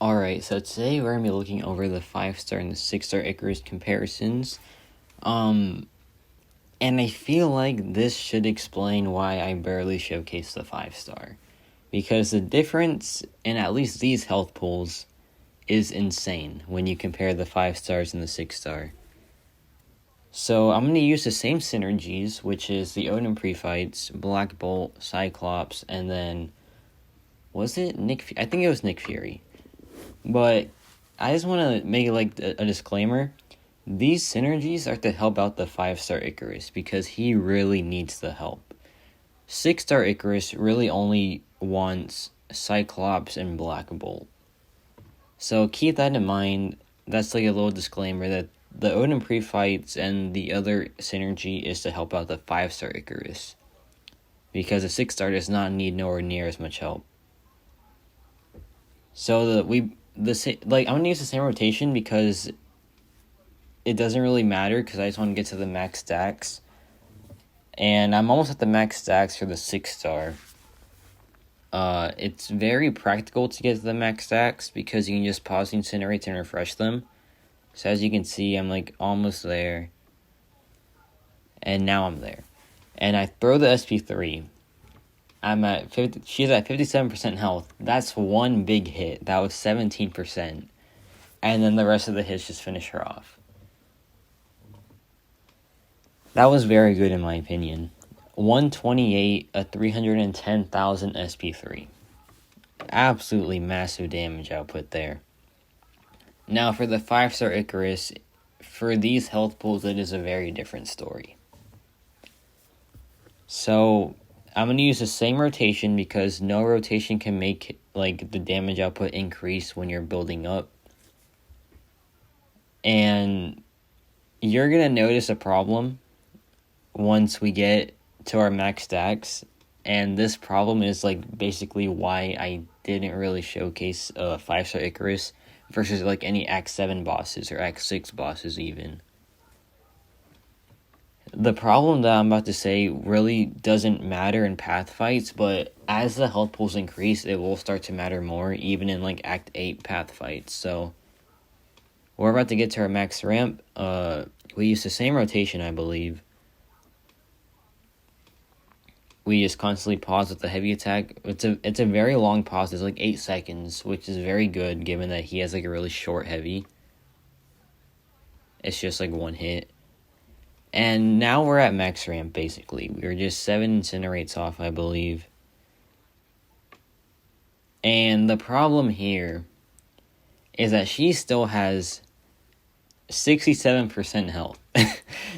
Alright, so today we're going to be looking over the 5-star and the 6-star Icarus comparisons. And I feel like this should explain why I barely showcase the 5-star. Because the difference in at least these health pools is insane when you compare the 5 stars and the 6-star. So I'm going to use the same synergies, which is the Odin Pre-Fights, Black Bolt, Cyclops, and then... was it Nick? I think it was Nick Fury. But I just want to make a disclaimer. These synergies are to help out the 5-star Icarus because he really needs the help. 6-star Icarus really only wants Cyclops and Black Bolt. So keep that in mind. That's like a little disclaimer that the Odin Pre-Fights and the other synergy is to help out the 5-star Icarus. Because the 6-star does not need nowhere near as much help. So I'm gonna use the same rotation because it doesn't really matter because I just want to get to the max stacks. And I'm almost at the max stacks for the 6-star. It's very practical to get to the max stacks because you can just pause the incinerate and refresh them. So as you can see, I'm almost there. And now I'm there. And I throw the SP3. She's at 57% health. That's one big hit. That was 17%. And then the rest of the hits just finish her off. That was very good in my opinion. 128, a 310,000 SP3. Absolutely massive damage output there. Now for the 5-star Icarus, for these health pools, it is a very different story. So... I'm going to use the same rotation because no rotation can make the damage output increase when you're building up. And you're going to notice a problem once we get to our max stacks. And this problem is basically why I didn't really showcase 5-star Icarus versus any Act 7 bosses or Act 6 bosses even. The problem that I'm about to say really doesn't matter in path fights, but as the health pools increase, it will start to matter more, even in Act 8 path fights. So, we're about to get to our max ramp. We use the same rotation, I believe. We just constantly pause with the heavy attack. It's a very long pause. It's 8 seconds, which is very good, given that he has a really short heavy. It's just one hit. And now we're at max ramp, basically. We're just 7 incinerates off, I believe. And the problem here is that she still has 67% health.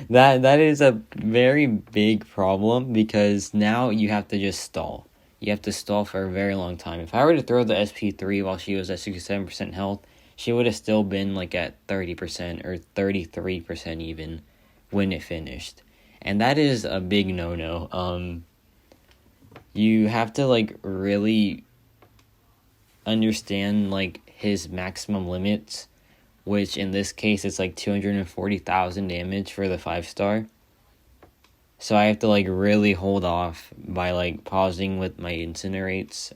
That is a very big problem because now you have to just stall. You have to stall for a very long time. If I were to throw the SP3 while she was at 67% health, she would have still been at 30% or 33% even. When it finished. And that is a big no-no. You have to really understand his maximum limits, which in this case it's 240,000 damage for the 5-star. So I have to really hold off by pausing with my incinerates.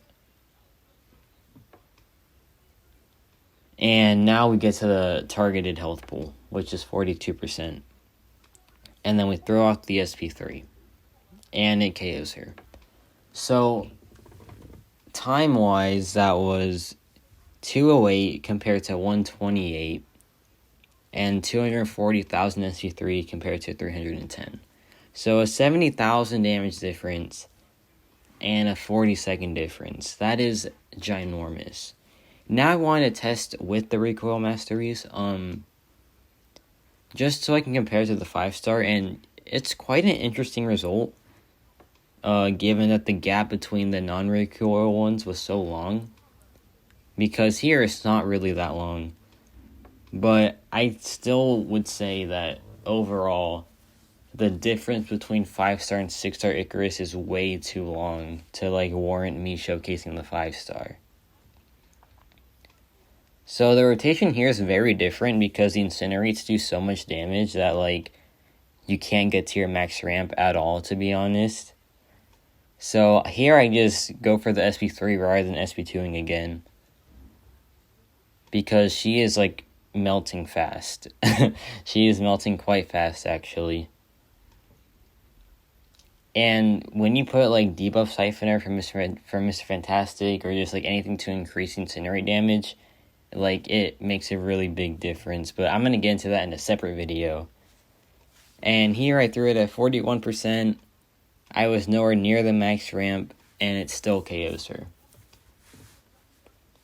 And now we get to the targeted health pool, which is 42%. And then we throw off the SP3. And it KOs her. So, time-wise, that was 208 compared to 128. And 240,000 SP3 compared to 310. So, a 70,000 damage difference. And a 40-second difference. That is ginormous. Now I want to test with the recoil masteries. Just so I can compare to the 5-star, and it's quite an interesting result, given that the gap between the non-recoil ones was so long, because here it's not really that long, but I still would say that overall, the difference between 5-star and 6-star Icarus is way too long to warrant me showcasing the 5-star. So the rotation here is very different because the incinerates do so much damage that you can't get to your max ramp at all, to be honest. So here I just go for the SP3 rather than SP2ing again. because she is like melting fast. She is melting quite fast, actually. And when you put like debuff Siphoner from Mr. Fantastic, or just like anything to increase incinerate damage, like it makes a really big difference. But I'm gonna get into that in a separate video. And here I threw it at 41%. I was nowhere near the max ramp, and it still KOs her.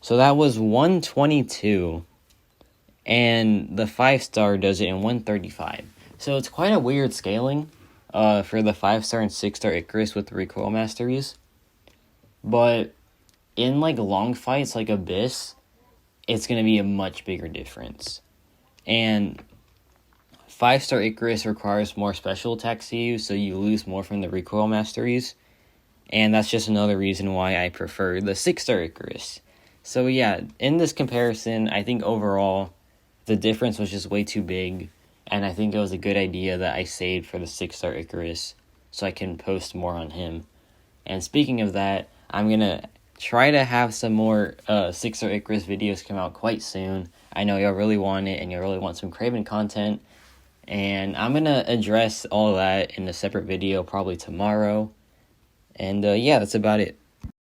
So that was 122, and the 5-star does it in 135. So it's quite a weird scaling for the 5-star and 6-star Icarus with the recoil masteries. But in like long fights like Abyss, it's going to be a much bigger difference. And 5-star Icarus requires more special attacks to you, so you lose more from the recoil masteries. And that's just another reason why I prefer the 6-star Icarus. So yeah, in this comparison, I think overall, the difference was just way too big. And I think it was a good idea that I saved for the 6-star Icarus, so I can post more on him. And speaking of that, I'm going to try to have some more 6-star Icarus videos come out quite soon. I know y'all really want it, and y'all really want some Kraven content. And I'm going to address all that in a separate video probably tomorrow. And yeah, that's about it.